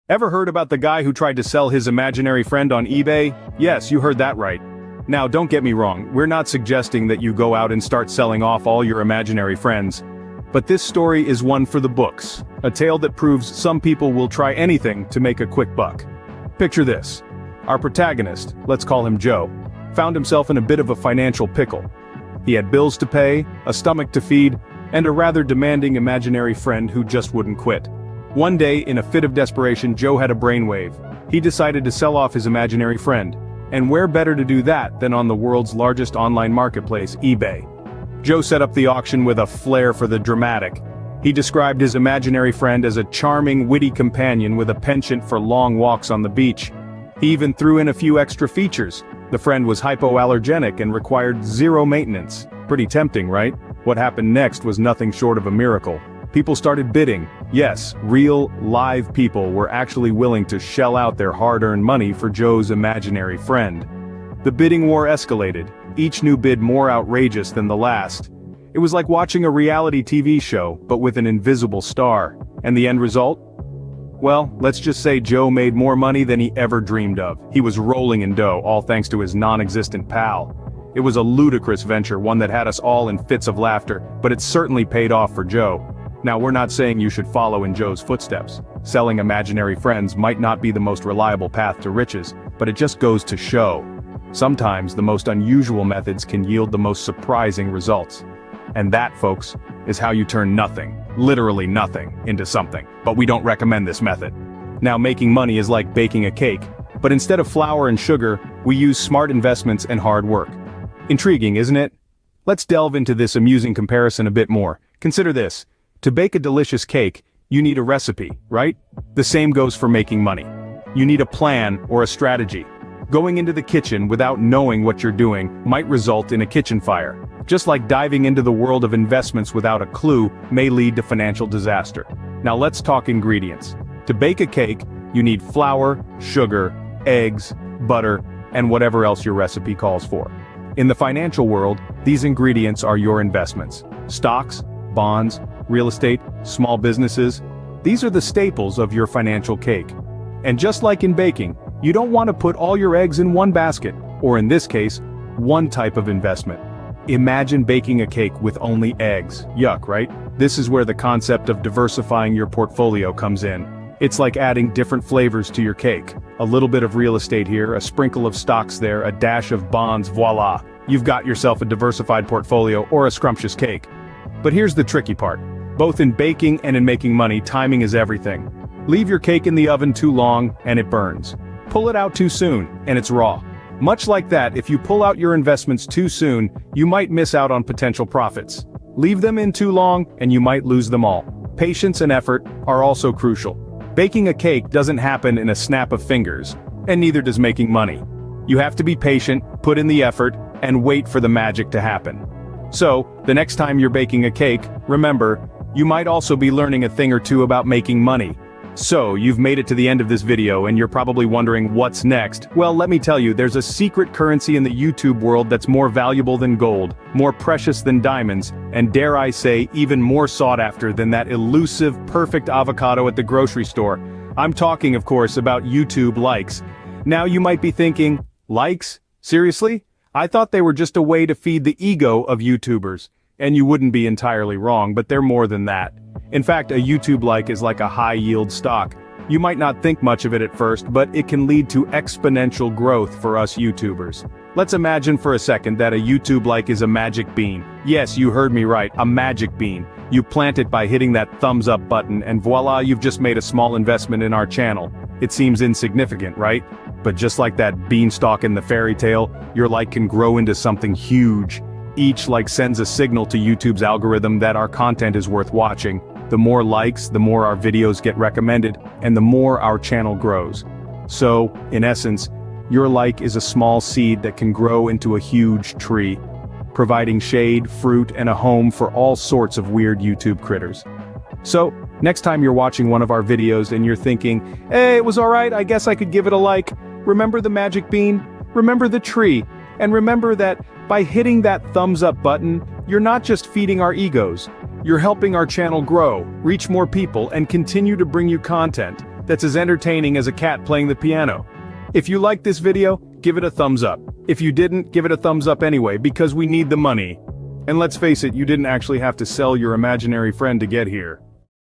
Ever heard about the guy who tried to sell his imaginary friend on eBay? Yes, you heard that right. Now don't get me wrong, we're not suggesting that you go out and start selling off all your imaginary friends. But this story is one for the books, a tale that proves some people will try anything to make a quick buck. Picture this. Our protagonist, let's call him Joe, found himself in a bit of a financial pickle. He had bills to pay, a stomach to feed, and a rather demanding imaginary friend who just wouldn't quit. One day, in a fit of desperation, Joe had a brainwave. He decided to sell off his imaginary friend. And where better to do that than on the world's largest online marketplace, eBay? Joe set up the auction with a flair for the dramatic. He described his imaginary friend as a charming, witty companion with a penchant for long walks on the beach. He even threw in a few extra features. The friend was hypoallergenic and required zero maintenance. Pretty tempting, right? What happened next was nothing short of a miracle. People started bidding. Yes, real, live people were actually willing to shell out their hard-earned money for Joe's imaginary friend. The bidding war escalated, each new bid more outrageous than the last. It was like watching a reality TV show, but with an invisible star. And the end result? Well, let's just say Joe made more money than he ever dreamed of. He was rolling in dough, all thanks to his non-existent pal. It was a ludicrous venture, one that had us all in fits of laughter, but it certainly paid off for Joe. Now, we're not saying you should follow in Joe's footsteps. Selling imaginary friends might not be the most reliable path to riches, but it just goes to show. Sometimes the most unusual methods can yield the most surprising results. And that, folks, is how you turn nothing, literally nothing, into something. But we don't recommend this method. Now, making money is like baking a cake, but instead of flour and sugar, we use smart investments and hard work. Intriguing, isn't it? Let's delve into this amusing comparison a bit more. Consider this. To bake a delicious cake, you need a recipe, right? The same goes for making money. You need a plan or a strategy. Going into the kitchen without knowing what you're doing might result in a kitchen fire. Just like diving into the world of investments without a clue may lead to financial disaster. Now let's talk ingredients. To bake a cake, you need flour, sugar, eggs, butter, and whatever else your recipe calls for. In the financial world, these ingredients are your investments. Stocks, bonds, real estate, small businesses, these are the staples of your financial cake. And just like in baking, you don't want to put all your eggs in one basket, or in this case, one type of investment. Imagine baking a cake with only eggs. Yuck, right? This is where the concept of diversifying your portfolio comes in. It's like adding different flavors to your cake. A little bit of real estate here, a sprinkle of stocks there, a dash of bonds, voila! You've got yourself a diversified portfolio or a scrumptious cake. But here's the tricky part. Both in baking and in making money, timing is everything. Leave your cake in the oven too long, and it burns. Pull it out too soon, and it's raw. Much like that, if you pull out your investments too soon, you might miss out on potential profits. Leave them in too long, and you might lose them all. Patience and effort are also crucial. Baking a cake doesn't happen in a snap of fingers, and neither does making money. You have to be patient, put in the effort, and wait for the magic to happen. So, the next time you're baking a cake, remember, you might also be learning a thing or two about making money. So, you've made it to the end of this video and you're probably wondering what's next. Well, let me tell you, there's a secret currency in the YouTube world that's more valuable than gold, more precious than diamonds, and dare I say, even more sought after than that elusive, perfect avocado at the grocery store. I'm talking, of course, about YouTube likes. Now you might be thinking, likes? Seriously? I thought they were just a way to feed the ego of YouTubers. And you wouldn't be entirely wrong, but they're more than that. In fact, a YouTube like is like a high-yield stock. You might not think much of it at first, but it can lead to exponential growth for us YouTubers. Let's imagine for a second that a YouTube like is a magic bean. Yes, you heard me right, a magic bean. You plant it by hitting that thumbs up button, and voila, you've just made a small investment in our channel. It seems insignificant, right? But just like that beanstalk in the fairy tale, your like can grow into something huge. Each like sends a signal to YouTube's algorithm that our content is worth watching. The more likes, the more our videos get recommended, and the more our channel grows. So, in essence, your like is a small seed that can grow into a huge tree, providing shade, fruit, and a home for all sorts of weird YouTube critters. So, next time you're watching one of our videos and you're thinking, hey, it was alright, I guess I could give it a like, remember the magic bean, remember the tree, and remember that by hitting that thumbs up button, you're not just feeding our egos, you're helping our channel grow, reach more people, and continue to bring you content that's as entertaining as a cat playing the piano. If you liked this video, give it a thumbs up. If you didn't, give it a thumbs up anyway, because we need the money. And let's face it, you didn't actually have to sell your imaginary friend to get here.